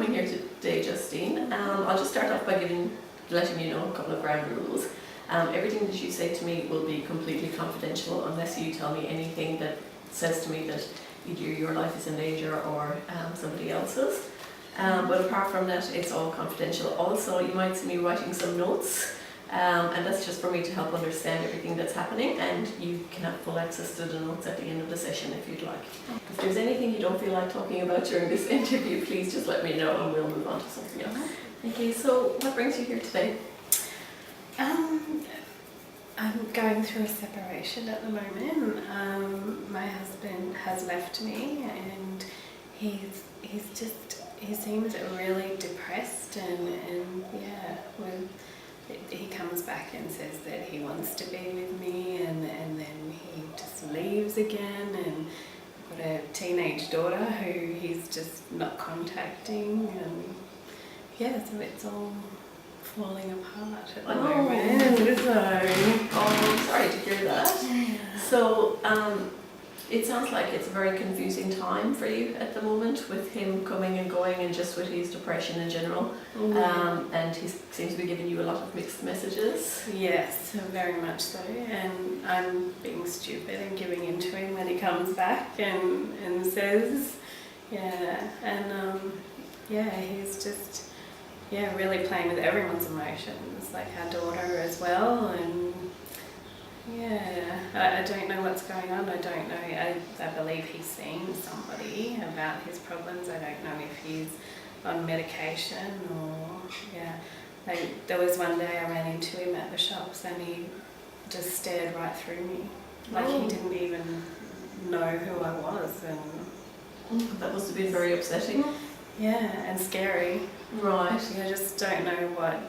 coming here today, Justine. I'll just start off by letting you know a couple of ground rules. Everything that you say to me will be completely confidential unless you tell me anything that says to me that either your life is in danger or somebody else's. But apart from that, it's all confidential. Also, you might see me writing some notes, and that's just for me to help understand everything that's happening, and you can have full access to the notes at the end of the session if you'd like. If there's anything you don't feel like talking about during this interview, please just let me know and we'll move on to something else. Okay, so what brings you here today? I'm going through a separation at the moment. My husband has left me, and he seems really depressed, and he comes back and says that he wants to be with me, and then he just leaves again, and I've got a teenage daughter who he's just not contacting, and so it's all falling apart at the moment. I'm sorry to hear that. Yeah. So it sounds like it's a very confusing time for you at the moment, with him coming and going and just with his depression in general. And he seems to be giving you a lot of mixed messages. Yes, very much so. And I'm being stupid and giving in to him when he comes back and says, he's just really playing with everyone's emotions, like our daughter as well. And I don't know what's going on. I don't know. I believe he's seen somebody about his problems. I don't know if he's on medication or there was one day I ran into him at the shops and he just stared right through me, like he didn't even know who I was, and that must have been very upsetting. And scary. Right. I just don't know what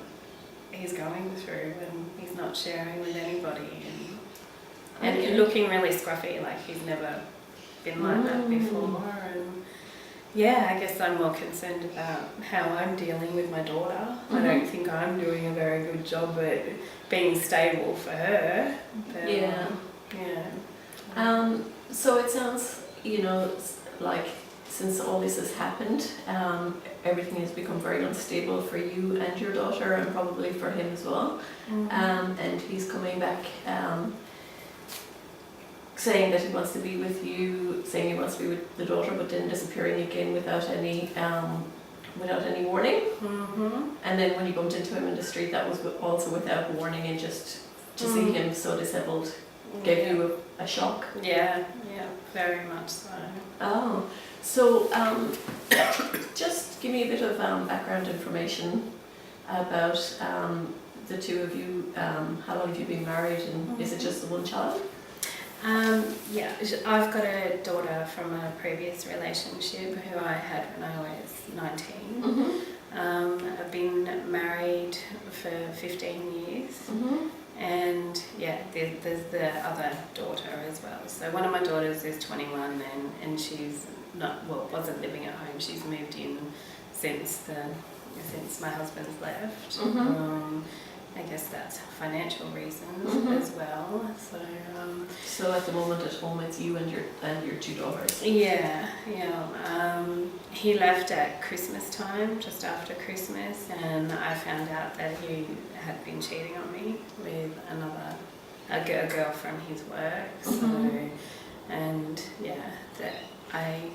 he's going through, and he's not sharing with anybody, and looking really scruffy, like he's never been like that before. And I guess I'm more concerned about how I'm dealing with my daughter. I don't think I'm doing a very good job at being stable for her. But, so it sounds, like since all this has happened, everything has become very unstable for you and your daughter, and probably for him as well. And he's coming back saying that he wants to be with you, saying he wants to be with the daughter, but then disappearing again without any warning. And then when you bumped into him in the street, that was also without warning, and just to see him so disabled gave you a shock. Yeah, very much so. Oh, so just give me a bit of background information about the two of you. How long have you been married, and is it just the one child? I've got a daughter from a previous relationship who I had when I was 19. I've been married for 15 years. And there's the other daughter as well. So one of my daughters is 21 and she's wasn't living at home. She's moved in since my husband's left. I guess that's financial reasons as well. So at the moment at home it's you and your two daughters. He left at Christmas time, just after Christmas, and I found out that he had been cheating on me with a girl from his work. That I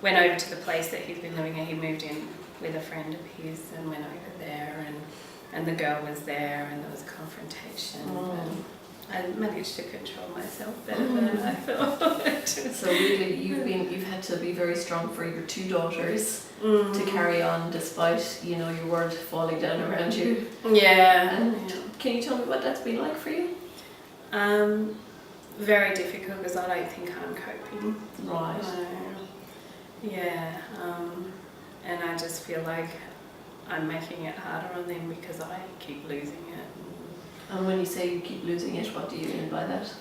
went over to the place that he's been living at. He moved in with a friend of his and went over there, and the girl was there, and there was a confrontation. And I managed to control myself better than I thought. So really, you've had to be very strong for your two daughters to carry on despite your world falling down around you. Can you tell me what that's been like for you? Very difficult, because I don't think I'm coping. Right. And I just feel like I'm making it harder on them because I keep losing it. And when you say you keep losing it, what do you mean by that?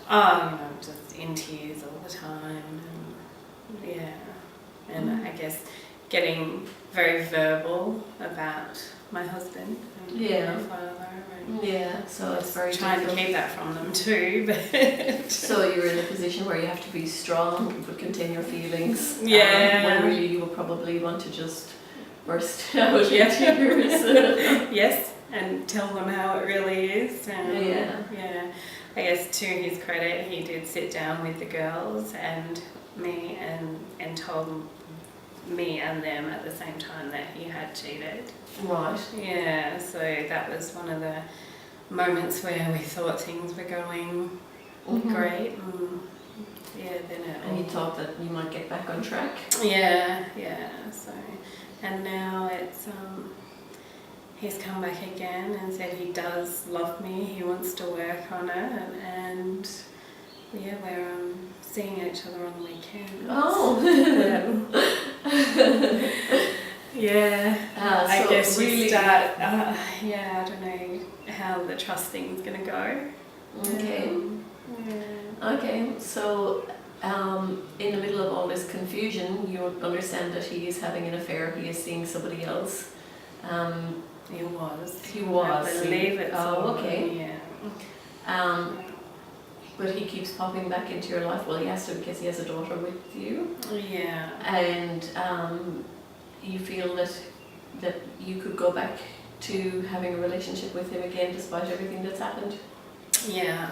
Just in tears all the time. And I guess getting very verbal about my husband and my father. So it's very trying difficult. to keep that from them too. But so you're in a position where you have to be strong but contain your feelings. Yeah. When really you would probably want to just burst out in Yeah. tears. Yes, and tell them how it really is. Yeah. Yeah. I guess to his credit, he did sit down with the girls and me and told me and them at the same time that he had cheated. Right. Yeah, so that was one of the moments where we thought things were going Mhm. great. And yeah, then it And you thought that you might get back on track. yeah. So, and now it's he's come back again and said he does love me. He wants to work on it, and yeah, we're seeing each other on the weekend. Oh. Yeah. I So guess really. you start. Yeah, I don't know how the trust thing's gonna go. Okay. Yeah. Okay. So, in the middle of all this confusion, you understand that he is having an affair. He is seeing somebody else. He was. He was. I believe it's. Oh, okay. Yeah. But he keeps popping back into your life. Well, he has to because he has a daughter with you, Yeah. and you feel that you could go back to having a relationship with him again, despite everything that's happened. Yeah.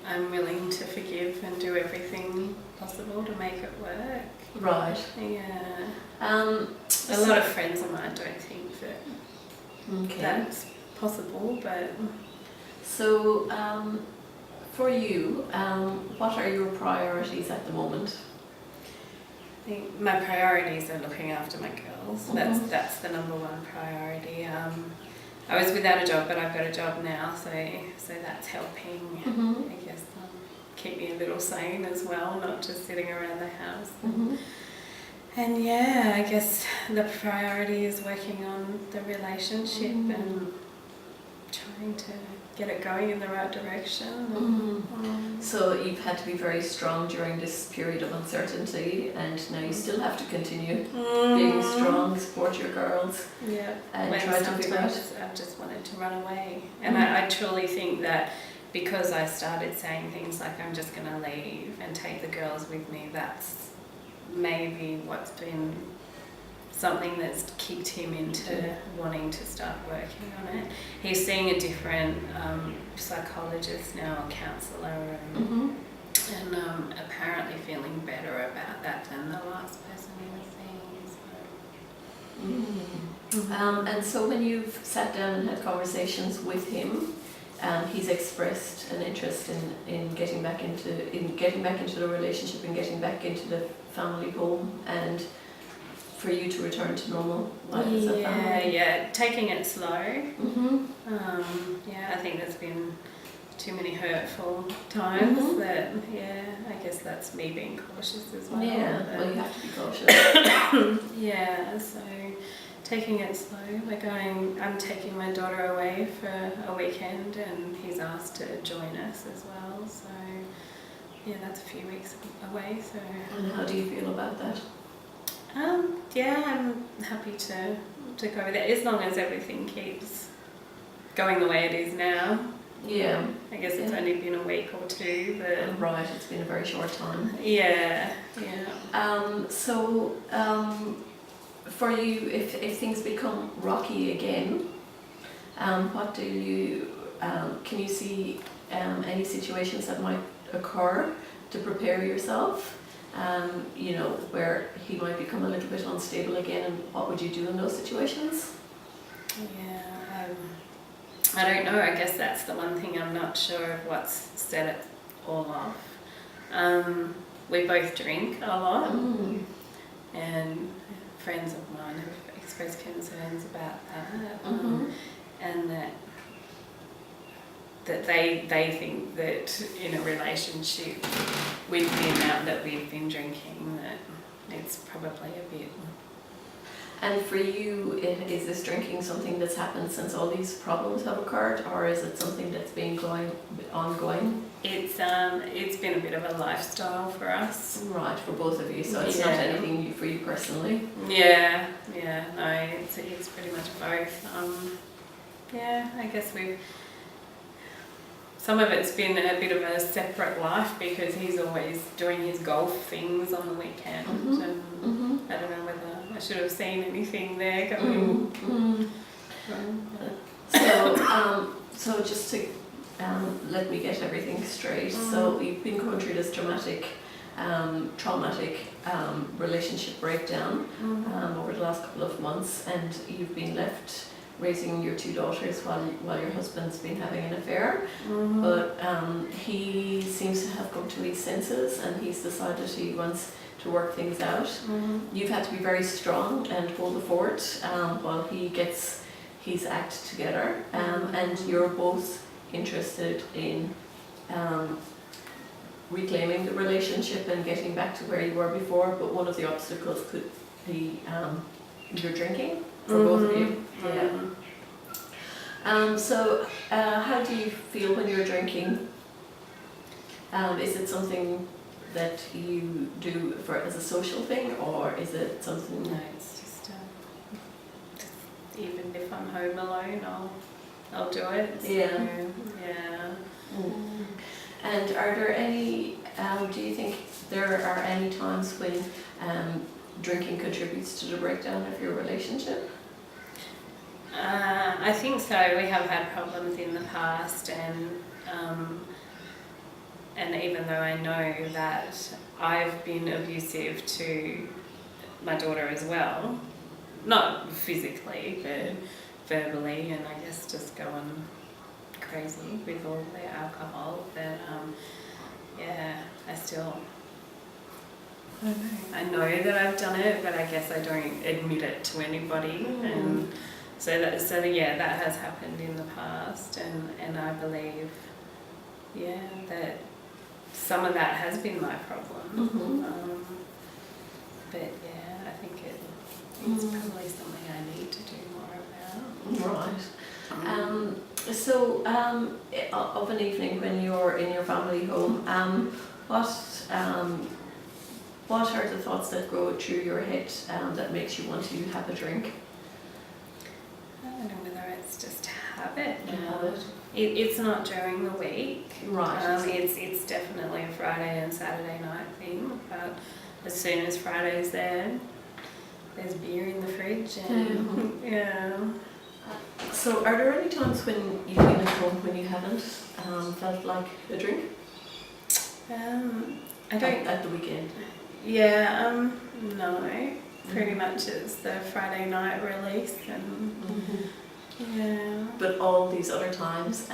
I'm willing to forgive and do everything possible to make it work. Right. Yeah. A lot of friends of mine don't think that Okay. that's possible, but So, for you, what are your priorities at the moment? I think my priorities are looking after my girls. Mhm. That's the number one priority. I was without a job, but I've got a job now, so that's helping. Mm-hmm. I guess keep me a little sane as well, not just sitting around the house. Mm-hmm. And yeah, I guess the priority is working on the relationship and trying to get it going in the right direction. Mm-hmm. So you've had to be very strong during this period of uncertainty, and now you still have to continue being strong, support your girls, Yeah. and When try to figure out. sometimes I've just wanted to run away. And I truly think that because I started saying things like I'm just going to leave and take the girls with me, that's maybe what's been something that's kicked him into wanting to start working on it. He's seeing a different psychologist now, counsellor, Mm-hmm. and apparently feeling better about that than the last person he was seeing. So. Mm-hmm. And so when you've sat down and had conversations with him, he's expressed an interest in getting back into the relationship and getting back into the family home, and for you to return to normal life as a family. Yeah, taking it slow. Mm-hmm. Yeah, I think there's been too many hurtful times Mhm. that, yeah, I guess that's me being cautious as well. Yeah, but- well, you have to be cautious. Yeah, so taking it slow. I'm taking my daughter away for a weekend, and he's asked to join us as well. So yeah, that's a few weeks away. So And how do you feel about that? yeah, I'm happy to go with it as long as everything keeps going the way it is now. Yeah. I guess it's Yeah. only been a week or two, but Right, it's been a very short time. yeah. So, for you, if things become rocky again, what do you, can you see any situations that might occur to prepare yourself? You know, where he might become a little bit unstable again, and what would you do in those situations? Yeah, I don't know. I guess that's the one thing I'm not sure of what's set it all off. We both drink a lot, and friends of mine have expressed concerns about that, and that they think that in a relationship with the amount that we've been drinking, that it's probably a bit. And for you, is this drinking something that's happened since all these problems have occurred, or is it something that's been ongoing? It's been a bit of a lifestyle for us. Right, for both of you, so it's not Yeah. anything for you personally. Yeah, no, it's pretty much both. Yeah, I guess some of it's been a bit of a separate life because he's always doing his golf things on the weekend, and I don't know whether should have seen anything there going. So just to let me get everything straight. So you've been going through this traumatic relationship breakdown over the last couple of months, and you've been left raising your 2 daughters while your husband's been having an affair. But he seems to have come to his senses, and he's decided he wants to work things out. You've had to be very strong and hold the fort while he gets his act together, and you're both interested in reclaiming the relationship and getting back to where you were before, but one of the obstacles could be your drinking for both of you. So how do you feel when you're drinking? Is it something that you do as a social thing, or is it something? No, it's just even if I'm home alone, I'll do it. So, yeah. And are there any? Do you think there are any times when drinking contributes to the breakdown of your relationship? I think so. We have had problems in the past, and even though I know that I've been abusive to my daughter as well, not physically, but verbally, and I guess just going crazy with all the alcohol, but I know that I've done it, but I guess I don't admit it to anybody. And so that has happened in the past, and I believe that some of that has been my problem. But I think it's probably something I need to do more about. Right. So of an evening when you're in your family home, what are the thoughts that go through your head that makes you want to have a drink? I don't know whether it's just habit now. It's not during the week. Right. It's definitely a Friday and Saturday night thing, but as soon as Friday's there's beer in the fridge, and So are there any times when you've been at home when you haven't felt like a drink? I don't. At the weekend? No. Pretty much it's the Friday night release, and But all these other times,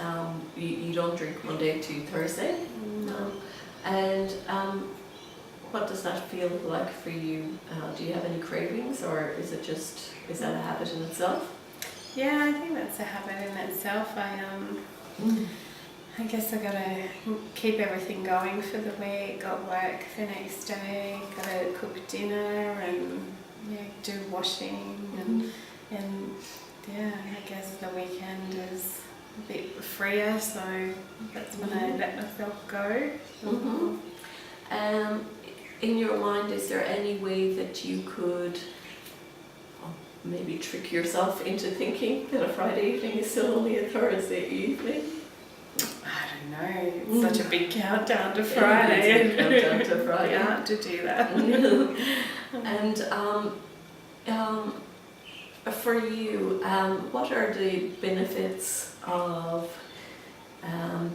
you don't drink Monday to Thursday? No. And what does that feel like for you? Do you have any cravings, or is that a habit in itself? Yeah, I think that's a habit in itself. I guess I gotta keep everything going for the week, got work the next day, gotta cook dinner and do washing and I guess the weekend is a bit freer, so that's when I let myself go. In your mind, is there any way that you could maybe trick yourself into thinking that a Friday evening is still only a Thursday evening? I don't know, it's such a big countdown to Friday. It's a big countdown to Friday. Yeah, hard to do that. And for you, what are the benefits of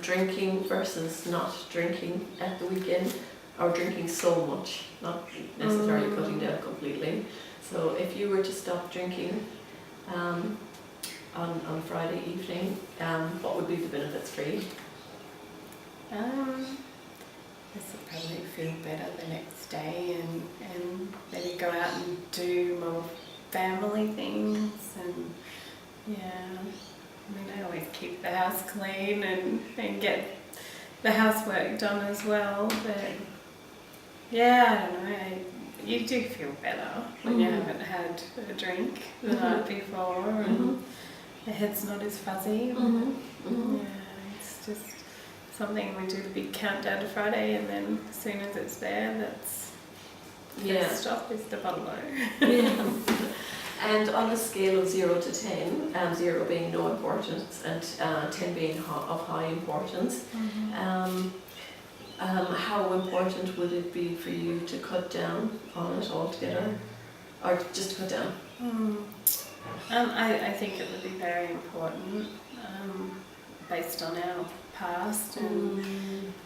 drinking versus not drinking at the weekend, or drinking so much, not necessarily cutting down completely? So if you were to stop drinking on Friday evening, what would be the benefits for you? I would probably feel better the next day, and maybe go out and do more family things, and I always keep the house clean and get the housework done as well, but I don't know, you do feel better when you haven't had a drink the night before, and the head's not as fuzzy. It's just something we do the big countdown to Friday, and then as soon as it's there, that's first stop is the bungalow. And on a scale of 0 to 10, 0 being no importance and 10 being of high importance, how important would it be for you to cut down on it altogether? or just to cut down? I think it would be very important, based on our past, and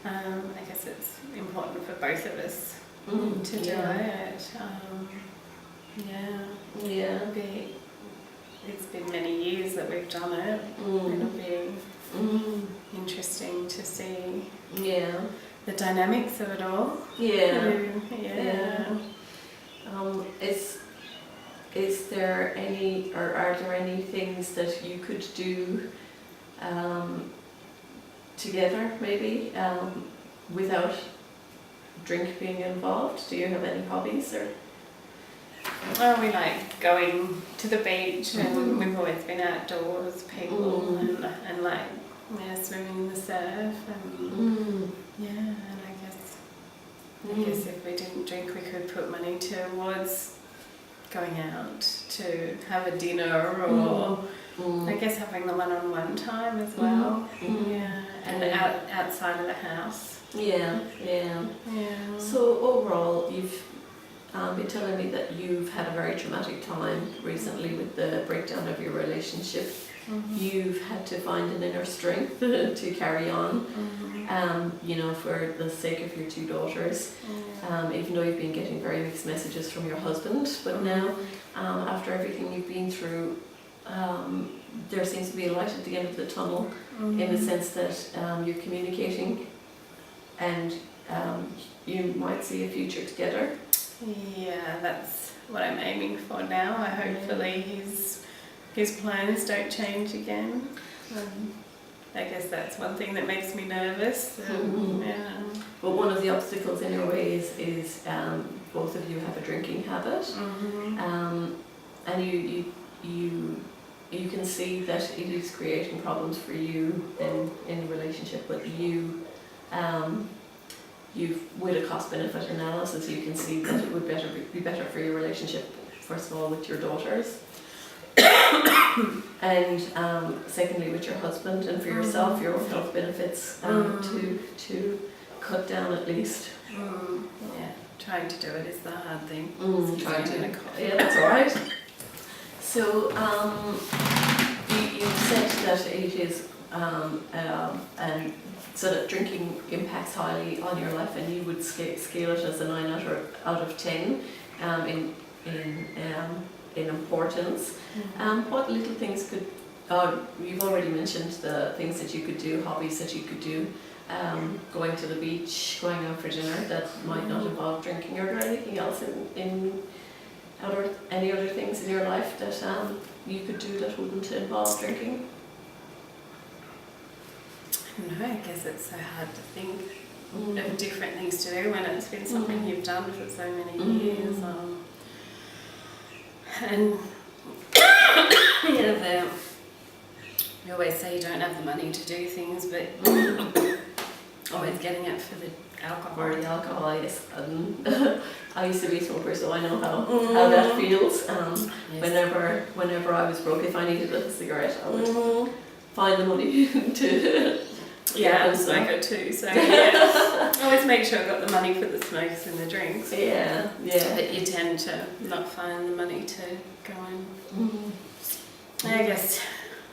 I guess it's important for both of us to do it. Yeah. It's been many years that we've done it. It'll be interesting to see the dynamics of it all. Is there any, or are there any things that you could do together, maybe, without drink being involved? Do you have any hobbies or? Well, we like going to the beach, and we've always been outdoors people, and like swimming in the surf, and and I guess if we didn't drink, we could put money towards going out to have a dinner, or I guess having the one-on-one time as well. And outside of the house. So overall, you've been telling me that you've had a very traumatic time recently with the breakdown of your relationship. You've had to find an inner strength to carry on, for the sake of your two daughters, even though you've been getting very mixed messages from your husband. But now, after everything you've been through, there seems to be a light at the end of the tunnel, in the sense that you're communicating, and you might see a future together. Yeah, that's what I'm aiming for now. Hopefully his plans don't change again. I guess that's one thing that makes me nervous. But one of the obstacles in your way is both of you have a drinking habit, and you can see that it is creating problems for you in the relationship, but with a cost-benefit analysis, you can see that it would be better for your relationship, first of all, with your daughters, and secondly, with your husband, and for yourself, your own health benefits, to cut down at least. Trying to do it is the hard thing. That's all right. So you said that it is so that drinking impacts highly on your life, and you would scale it as a 9 out of 10 in importance. What little things could? You've already mentioned the things that you could do, hobbies that you could do, going to the beach, going out for dinner that might not involve drinking. Or anything else in any other things in your life that you could do that wouldn't involve drinking? No, I guess it's so hard to think of different things to do when it's been something you've done for so many years. And you always say you don't have the money to do things, but always getting it for the alcohol. Or the alcohol, yes. I used to be a smoker, so I know how that feels. Whenever I was broke, if I needed a cigarette, I would find the money to. I'm a smoker too, so I always make sure I've got the money for the smokes and the drinks. But you tend to not find the money to go in. I guess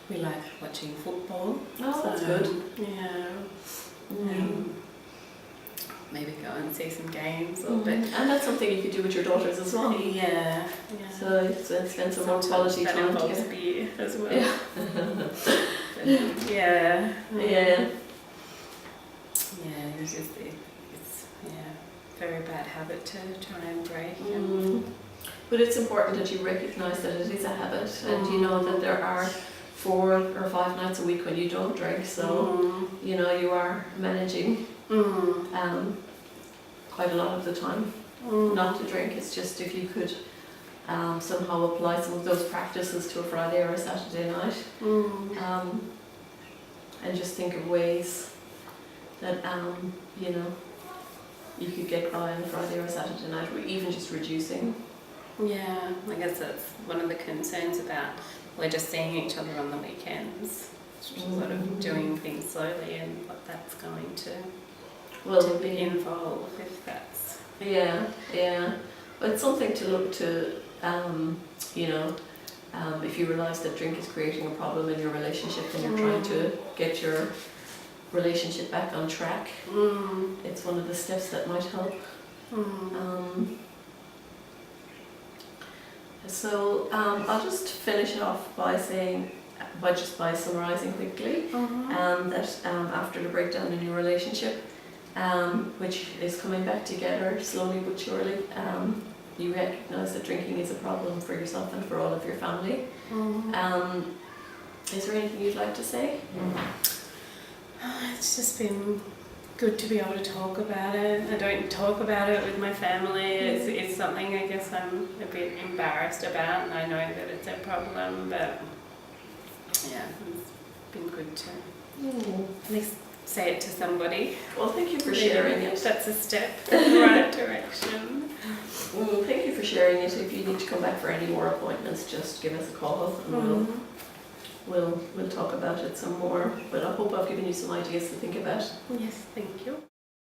we like watching football. Oh, that's good. Maybe go and see some games, or and that's something you could do with your daughters as well. So spend some more quality time together. Beer as well. It's very bad habit to try and break. But it's important that you recognise that it is a habit, and you know that there are 4 or 5 nights a week when you don't drink, so you are managing quite a lot of the time not to drink. It's just if you could somehow apply some of those practices to a Friday or a Saturday night, and just think of ways that you could get by on a Friday or a Saturday night, or even just reducing. I guess that's one of the concerns about we're just seeing each other on the weekends, sort of doing things slowly, and what that's going to be involved, if that's... But it's something to look to You know, if you realise that drink is creating a problem in your relationship and you're trying to get your relationship back on track, it's one of the steps that might help. So I'll just finish off by saying, by summarising quickly, that after the breakdown in your relationship, which is coming back together slowly but surely, you recognise that drinking is a problem for yourself and for all of your family. Is there anything you'd like to say? It's just been good to be able to talk about it. I don't talk about it with my family. It's something I guess I'm a bit embarrassed about, and I know that it's a problem, but yeah, it's been good to at least say it to somebody. Well, thank you for sharing it. That's a step in the right direction. Thank you for sharing it. If you need to come back for any more appointments, just give us a call and we'll talk about it some more. But I hope I've given you some ideas to think about. Yes, thank you.